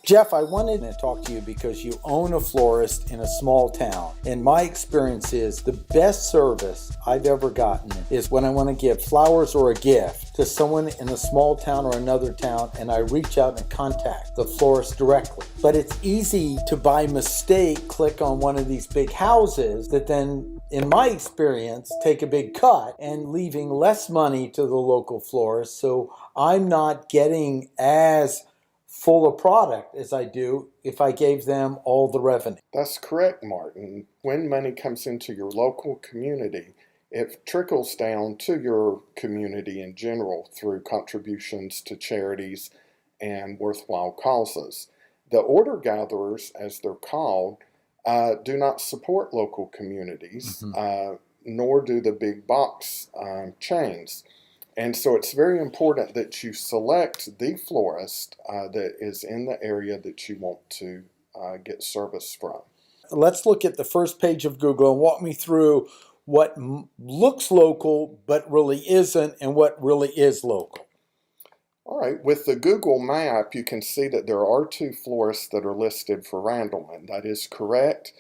Jeff, I wanted to talk to you because you own a florist in a small town. And my experience is the best service I've ever gotten is when I want to give flowers or a gift to someone in a small town or another town, and I reach out and contact the florist directly. But it's easy to, by mistake, click on one of these big houses that then, in my experience, take a big cut and leaving less money to the local florist. So I'm not getting as full of product as I do if I gave them all the revenue. That's correct, Martin. When money comes into your local community, it trickles down to your community in general through contributions to charities and worthwhile causes. The order gatherers, as they're called, do not support local communities, nor do the big box chains. And so it's very important that you select the florist that is in the area that you want to get service from. Let's look at the first page of Google and walk me through what looks local but really isn't and what really is local. All right, with the Google map, you can see that there are two florists that are listed for Randleman. That is correct.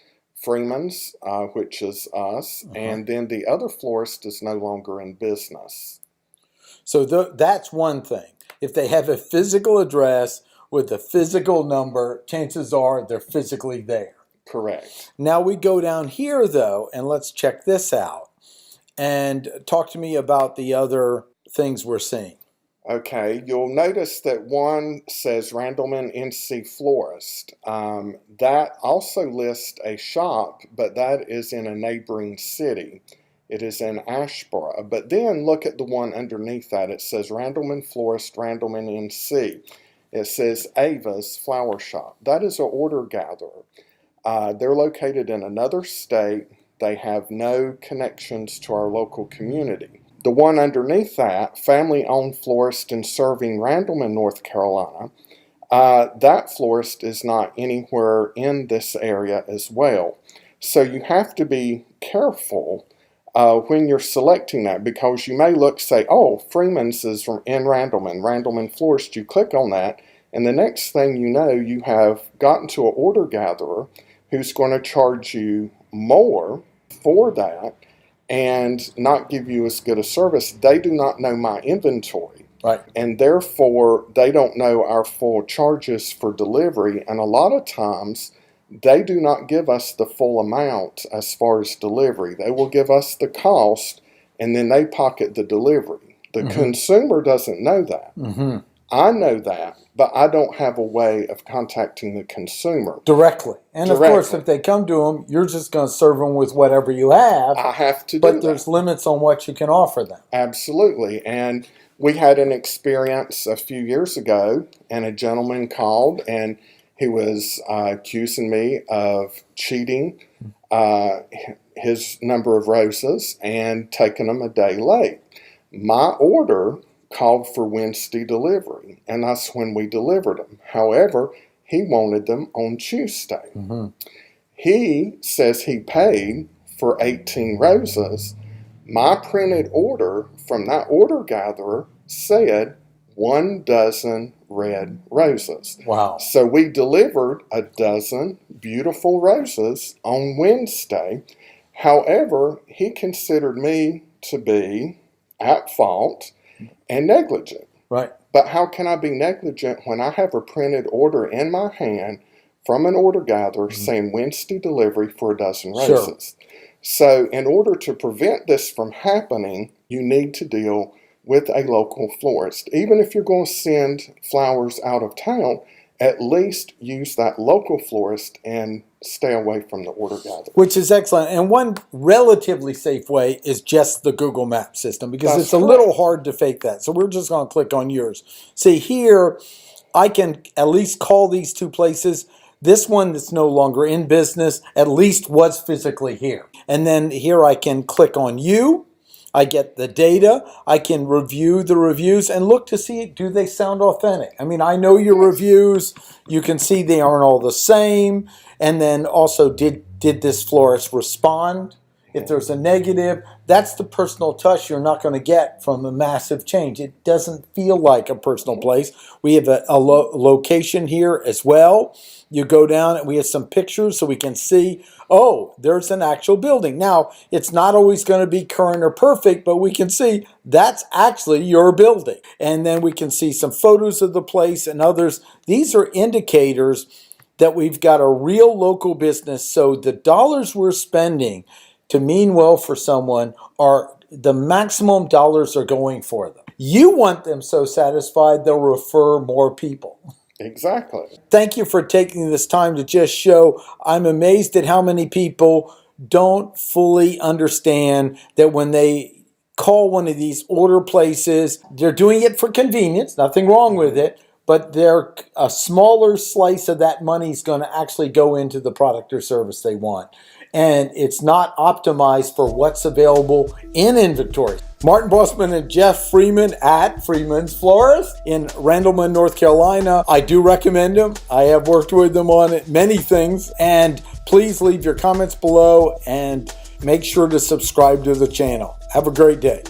Freeman's, which is us, and then the other florist is no longer in business. So that's one thing. If they have a physical address with a physical number, chances are they're physically there. Correct. Now we go down here, though, and let's check this out. And talk to me about the other things we're seeing. Okay, you'll notice that one says Randleman NC Florist. That also lists a shop, but that is in a neighboring city. It is in Ashboro. But then look at the one underneath that. It says Randleman Florist, Randleman NC. It says Ava's Flower Shop. That is an order gatherer. They're located in another state. They have no connections to our local community. The one underneath that, family-owned florist and serving Randleman, North Carolina, that florist is not anywhere in this area as well. So you have to be careful when you're selecting that, because you may look, say, oh, Freeman's is in Randleman Florist. You click on that, and the next thing you know, you have gotten to an order gatherer who's going to charge you more for that and not give you as good a service. They do not know my inventory. Right. And therefore, they don't know our full charges for delivery. And a lot of times, they do not give us the full amount as far as delivery. They will give us the cost, and then they pocket the delivery. The consumer doesn't know that. I know that, but I don't have a way of contacting the consumer directly. And of course, if they come to them, you're just going to serve them with whatever you have. I have to do that. But there's limits on what you can offer them. Absolutely. And we had an experience a few years ago, and a gentleman called, and he was accusing me of cheating his number of roses and taking them a day late. My order called for Wednesday delivery, and that's when we delivered them. However, he wanted them on Tuesday. He says he paid for 18 roses. My printed order from that order gatherer said 1 dozen red roses. Wow. So we delivered a dozen beautiful roses on Wednesday. However, he considered me to be at fault and negligent. Right. But how can I be negligent when I have a printed order in my hand from an order gatherer saying Wednesday delivery for a dozen roses? Sure. So in order to prevent this from happening, you need to deal with a local florist. Even if you're going to send flowers out of town, at least use that local florist and stay away from the order gatherer. Which is excellent. And one relatively safe way is just the Google Map system, because That's it's a little hard to fake that. So we're just going to click on yours. See here, I can at least call these two places. This one that's no longer in business at least was physically here. And then here I can click on you. I get the data, I can review the reviews and look to see, do they sound authentic? I mean, I know your reviews, you can see they aren't all the same. And then also, did this florist respond If there's a negative, that's the personal touch you're not going to get from a massive change. It doesn't feel like a personal place. We have a location here as well. You go down and we have some pictures so we can see, oh, there's an actual building. Now, it's not always going to be current or perfect, but we can see that's actually your building. And then we can see some photos of the place and others. These are indicators that we've got a real local business. So the dollars we're spending to mean well for someone are the maximum dollars are going for them. You want them so satisfied they'll refer more people. Exactly. Thank you for taking this time to just show. I'm amazed at how many people don't fully understand that when they call one of these order places, they're doing it for convenience, nothing wrong with it, but a smaller slice of that money is going to actually go into the product or service they want. And it's not optimized for what's available in inventory. Martin Bossman and Jeff Freeman at Freeman's Florist in Randleman, North Carolina. I do recommend them. I have worked with them on many things. And please leave your comments below and make sure to subscribe to the channel. Have a great day.